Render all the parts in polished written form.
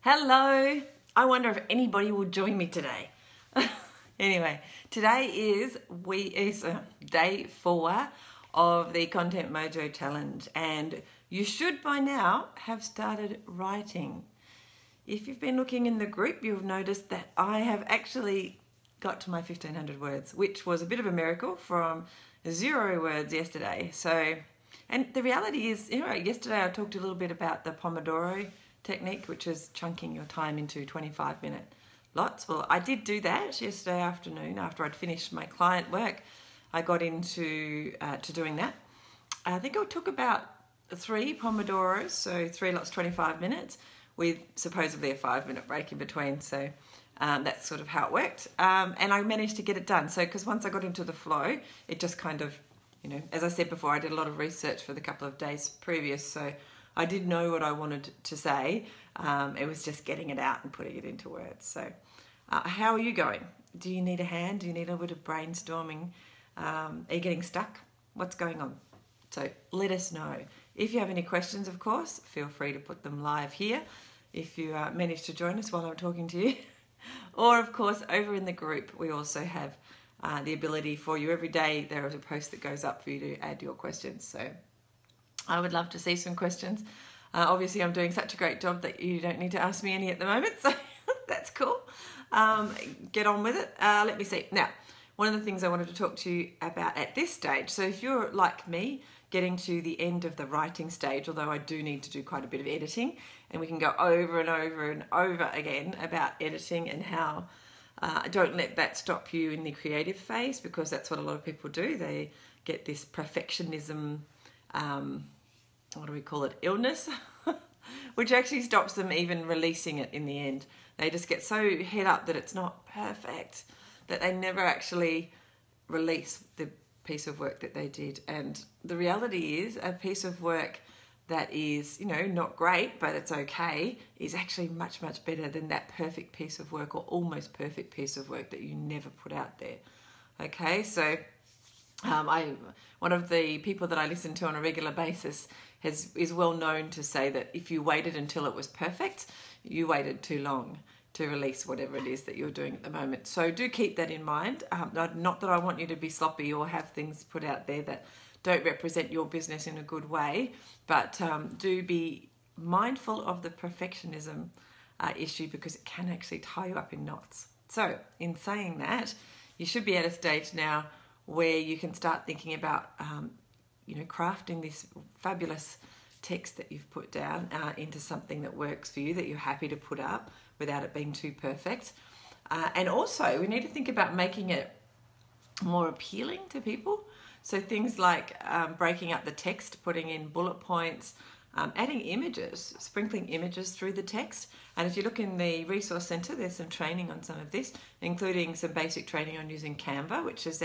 Hello. I wonder if anybody will join me today. Anyway, today is day 4 of the Content Mojo challenge, and you should by now have started writing. If you've been looking in the group, you've noticed that I have actually got to my 1500 words, which was a bit of a miracle from 0 words yesterday. And the reality is, yesterday I talked a little bit about the Pomodoro technique, which is chunking your time into 25-minute lots. Well, I did do that yesterday afternoon after I'd finished my client work. I got into to doing that. I think it took about 3 Pomodoros, so 3 lots, 25 minutes, with supposedly a 5-minute break in between. So that's sort of how it worked. And I managed to get it done. So because once I got into the flow, it just kind of, as I said before, I did a lot of research for the couple of days previous. So I did know what I wanted to say. It was just getting it out and putting it into words. So how are you going? Do you need a hand? Do you need a little bit of brainstorming? Are you getting stuck? What's going on? So let us know. If you have any questions, of course, feel free to put them live here if you manage to join us while I'm talking to you. Or, of course, over in the group, we also have the ability for you every day. There is a post that goes up for you to add your questions. So I would love to see some questions. Obviously, I'm doing such a great job that you don't need to ask me any at the moment, so that's cool. Get on with it. Let me see. Now, one of the things I wanted to talk to you about at this stage, so if you're like me, getting to the end of the writing stage, although I do need to do quite a bit of editing, and we can go over and over and over again about editing and how don't let that stop you in the creative phase, because that's what a lot of people do. They get this perfectionism, what do we call it, illness, which actually stops them even releasing it in the end. They just get so head up that it's not perfect that they never actually release the piece of work that they did. And the reality is, a piece of work that is, not great, but it's okay, is actually much, much better than that perfect piece of work or almost perfect piece of work that you never put out there. Okay, so one of the people that I listen to on a regular basis is well known to say that if you waited until it was perfect, you waited too long to release whatever it is that you're doing at the moment. So do keep that in mind. Not that I want you to be sloppy or have things put out there that don't represent your business in a good way, but do be mindful of the perfectionism issue, because it can actually tie you up in knots. So in saying that, you should be at a stage now where you can start thinking about crafting this fabulous text that you've put down into something that works for you, that you're happy to put up without it being too perfect. And also, we need to think about making it more appealing to people. So things like breaking up the text, putting in bullet points, adding images, sprinkling images through the text. And if you look in the resource center, there's some training on some of this, including some basic training on using Canva, which is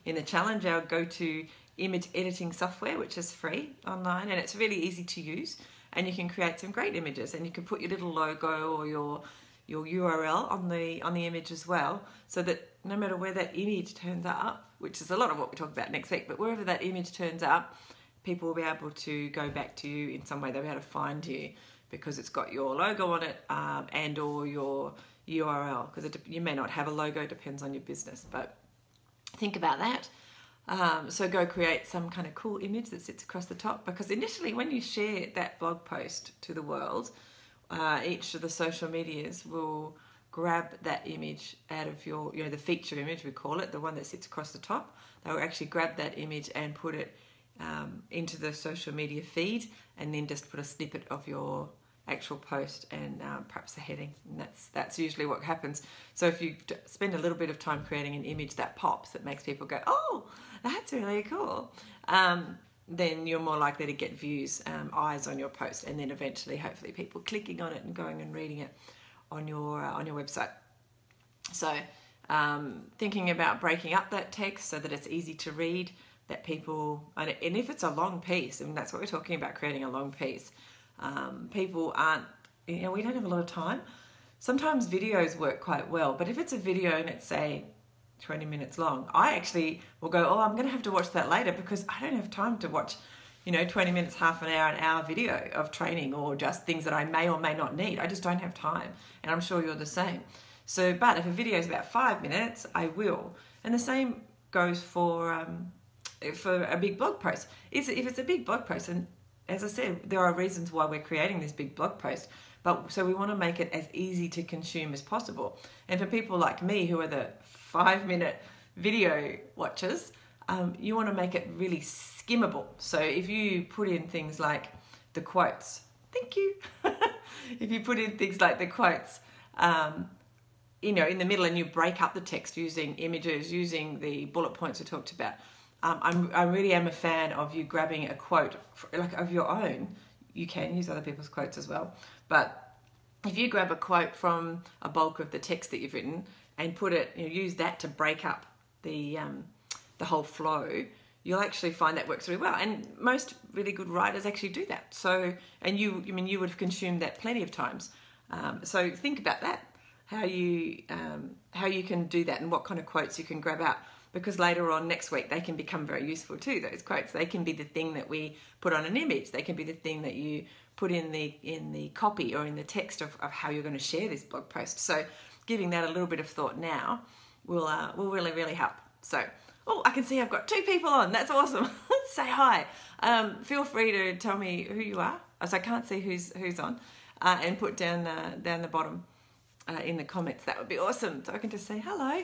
in the challenge, our go-to image editing software, which is free online, and it's really easy to use. And you can create some great images, and you can put your little logo or your URL on the image as well, so that no matter where that image turns up, which is a lot of what we talk about next week, but wherever that image turns up, people will be able to go back to you in some way. They'll be able to find you because it's got your logo on it and or your URL, because you may not have a logo, it depends on your business, but think about that. So go create some kind of cool image that sits across the top, because initially when you share that blog post to the world, each of the social medias will grab that image out of your, the feature image, we call it, the one that sits across the top. They will actually grab that image and put it into the social media feed, and then just put a snippet of your actual post and perhaps a heading, and that's usually what happens. So if you spend a little bit of time creating an image that pops, that makes people go, oh, that's really cool, then you're more likely to get views, eyes on your post, and then eventually, hopefully, people clicking on it and going and reading it on your website. So thinking about breaking up that text so that it's easy to read, that people, and if it's a long piece, and that's what we're talking about, creating a long piece, people aren't, we don't have a lot of time. Sometimes videos work quite well, but if it's a video and it's, say, 20 minutes long, I actually will go, oh, I'm going to have to watch that later, because I don't have time to watch, 20 minutes, half an hour video of training, or just things that I may or may not need. I just don't have time, and I'm sure you're the same. So, but if a video is about 5 minutes, I will. And the same goes for a big blog post. If it's a big blog post, and as I said, there are reasons why we're creating this big blog post, but so we want to make it as easy to consume as possible. And for people like me who are the 5-minute video watchers, you want to make it really skimmable. So if you put in things like the quotes, thank you. If you put in things like the quotes, in the middle, and you break up the text using images, using the bullet points we talked about. I really am a fan of you grabbing a quote of your own. You can use other people's quotes as well, but if you grab a quote from a bulk of the text that you've written and put it, use that to break up the whole flow, you'll actually find that works really well. And most really good writers actually do that. So, and you would have consumed that plenty of times. So think about that, how you can do that, and what kind of quotes you can grab out. Because later on next week, they can become very useful too, those quotes. They can be the thing that we put on an image. They can be the thing that you put in the copy or in the text of how you're going to share this blog post. So giving that a little bit of thought now will really, really help. So, I can see I've got 2 people on. That's awesome. Say hi. Feel free to tell me who you are, as I can't see who's on, and put down the bottom in the comments. That would be awesome. So I can just say hello.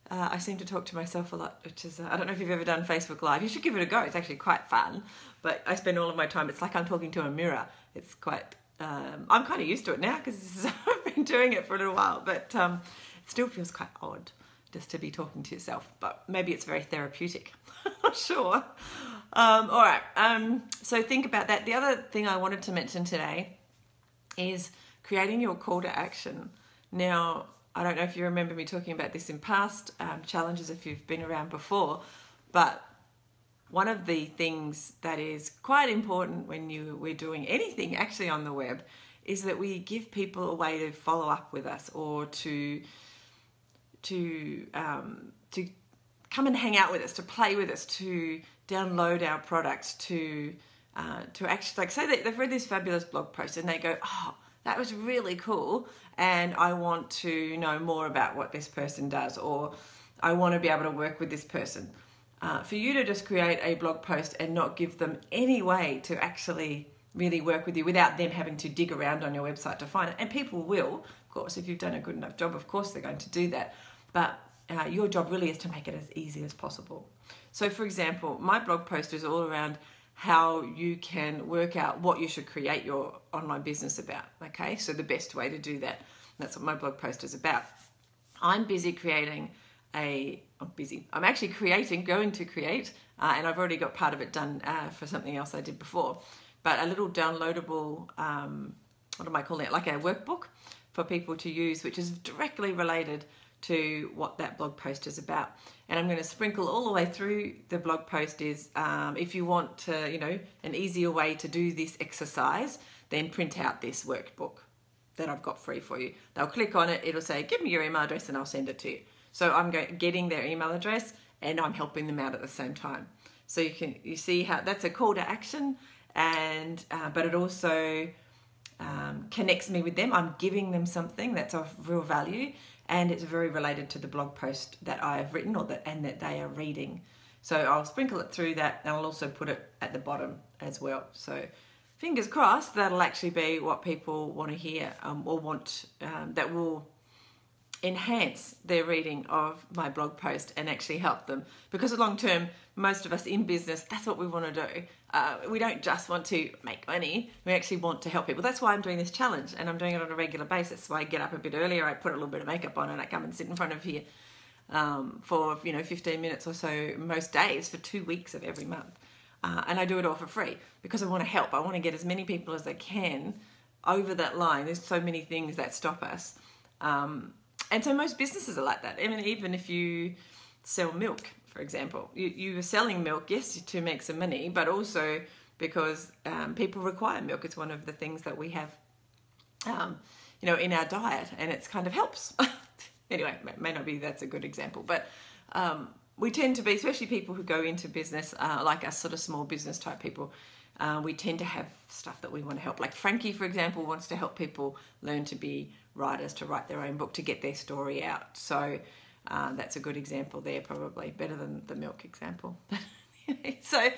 I seem to talk to myself a lot, which is, I don't know if you've ever done Facebook Live. You should give it a go. It's actually quite fun, but I spend all of my time, it's like I'm talking to a mirror. It's quite, I'm kind of used to it now because I've been doing it for a little while, but it still feels quite odd just to be talking to yourself, but maybe it's very therapeutic. I'm not sure. All right, so think about that. The other thing I wanted to mention today is creating your call to action. Now, I don't know if you remember me talking about this in past challenges, if you've been around before, but one of the things that is quite important when we're doing anything actually on the web is that we give people a way to follow up with us, or to come and hang out with us, to play with us, to download our products, to actually, say that they've read this fabulous blog post and they go, oh, that was really cool, and I want to know more about what this person does, or I want to be able to work with this person. For you to just create a blog post and not give them any way to actually really work with you without them having to dig around on your website to find it, and people will, of course, if you've done a good enough job, of course they're going to do that, but your job really is to make it as easy as possible. So for example, my blog post is all around how you can work out what you should create your online business about, okay? So the best way to do that. That's what my blog post is about. I'm busy creating I'm actually going to create, and I've already got part of it done for something else I did before, but a little downloadable, what am I calling it? Like a workbook for people to use, which is directly related to what that blog post is about. And I'm going to sprinkle all the way through the blog post is, if you want to, an easier way to do this exercise, then print out this workbook that I've got free for you. They'll click on it, it'll say, give me your email address and I'll send it to you. So I'm getting their email address and I'm helping them out at the same time. So you see how that's a call to action, and but it also connects me with them. I'm giving them something that's of real value, and it's very related to the blog post that I have written and that they are reading. So I'll sprinkle it through that, and I'll also put it at the bottom as well. So fingers crossed that'll actually be what people want to hear, or want, that will enhance their reading of my blog post and actually help them. Because long term, most of us in business, that's what we want to do. We don't just want to make money, we actually want to help people. That's why I'm doing this challenge, and I'm doing it on a regular basis. So I get up a bit earlier, I put a little bit of makeup on, and I come and sit in front of here for 15 minutes or so most days for 2 weeks of every month. And I do it all for free because I want to help. I want to get as many people as I can over that line. There's so many things that stop us. And so most businesses are like that. I mean, even if you sell milk, for example, you are selling milk, yes, to make some money, but also because people require milk. It's one of the things that we have, in our diet, and it's kind of helps. Anyway, may not be that's a good example, but we tend to be, especially people who go into business, like us sort of small business type people, we tend to have stuff that we want to help. Like Frankie, for example, wants to help people learn to be writers, to write their own book, to get their story out. So that's a good example there, probably better than the milk example. So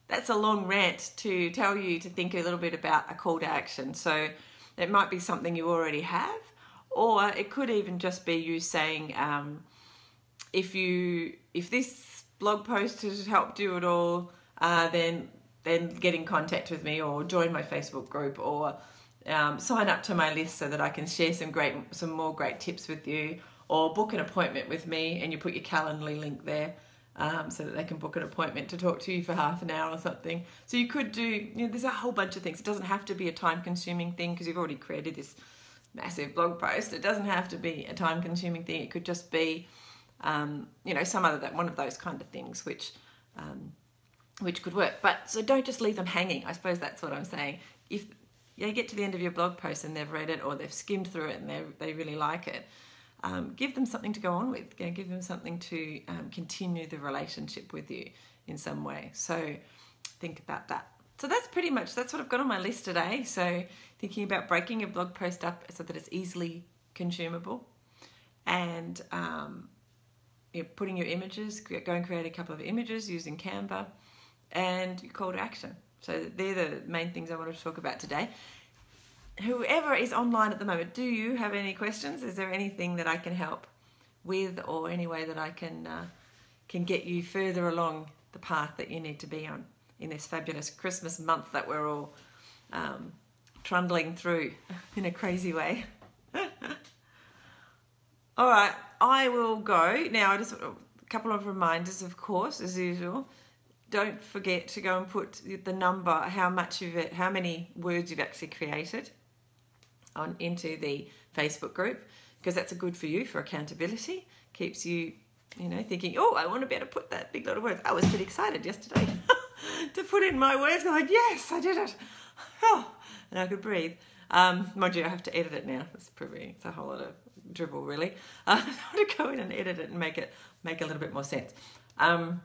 that's a long rant to tell you to think a little bit about a call to action. So it might be something you already have, or it could even just be you saying, if this blog post has helped you at all, then get in contact with me, or join my Facebook group, or sign up to my list so that I can share some more great tips with you, or book an appointment with me, and you put your Calendly link there so that they can book an appointment to talk to you for half an hour or something. So you could do, there's a whole bunch of things. It doesn't have to be a time-consuming thing because you've already created this massive blog post. It doesn't have to be a time-consuming thing. It could just be, one of those kind of things which could work. But so don't just leave them hanging. I suppose that's what I'm saying. If you get to the end of your blog post and they've read it, or they've skimmed through it and they really like it, give them something to go on with. Give them something to continue the relationship with you in some way. So think about that. So that's what I've got on my list today. So thinking about breaking your blog post up so that it's easily consumable, and putting your images, go and create a couple of images using Canva, and your call to action. So they're the main things I wanted to talk about today. Whoever is online at the moment, do you have any questions? Is there anything that I can help with, or any way that I can get you further along the path that you need to be on in this fabulous Christmas month that we're all trundling through in a crazy way? All right, I will go now. Just a couple of reminders, of course, as usual. Don't forget to go and put the number, how many words you've actually created into the Facebook group, because that's good for you for accountability. Keeps you, thinking, oh, I want to be able to put that big lot of words. I was pretty excited yesterday to put in my words. I'm like, yes, I did it. Oh, and I could breathe. Mind you, I have to edit it now. It's a whole lot of dribble, really. I want to go in and edit it and make a little bit more sense. And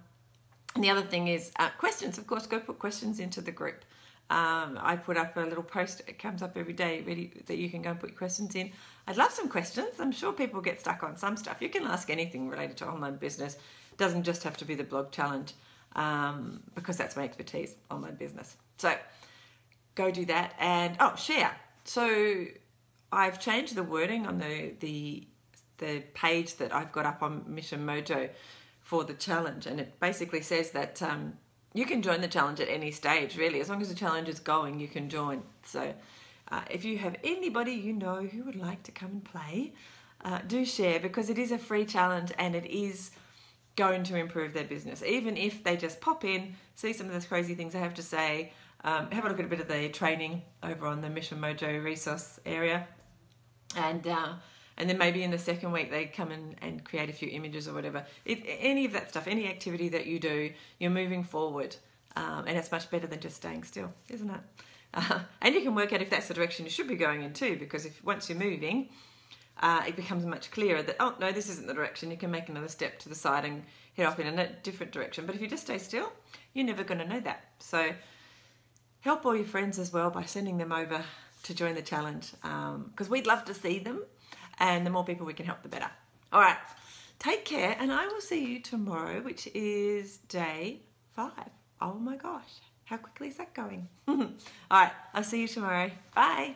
the other thing is questions. Of course, go put questions into the group. I put up a little post. It comes up every day ready that you can go and put your questions in. I'd love some questions. I'm sure people get stuck on some stuff. You can ask anything related to online business. It doesn't just have to be the blog challenge, because that's my expertise, online business. So go do that, and share. So I've changed the wording on the page that I've got up on Mission Mojo for the challenge, and it basically says that you can join the challenge at any stage, really. As long as the challenge is going, you can join. So if you have anybody who would like to come and play, do share, because it is a free challenge and it is going to improve their business. Even if they just pop in, see some of those crazy things I have to say, have a look at a bit of the training over on the Mission Mojo resource area, and then maybe in the second week they come in and create a few images or whatever. If any of that stuff, any activity that you do, you're moving forward, and it's much better than just staying still, isn't it? And you can work out if that's the direction you should be going in too, because once you're moving, it becomes much clearer that, oh no, this isn't the direction. You can make another step to the side and head off in a different direction. But if you just stay still, you're never going to know that. So help all your friends as well by sending them over to join the challenge, because we'd love to see them, and the more people we can help, the better. All right, take care, and I will see you tomorrow, which is day 5. Oh my gosh, how quickly is that going? All right, I'll see you tomorrow. Bye.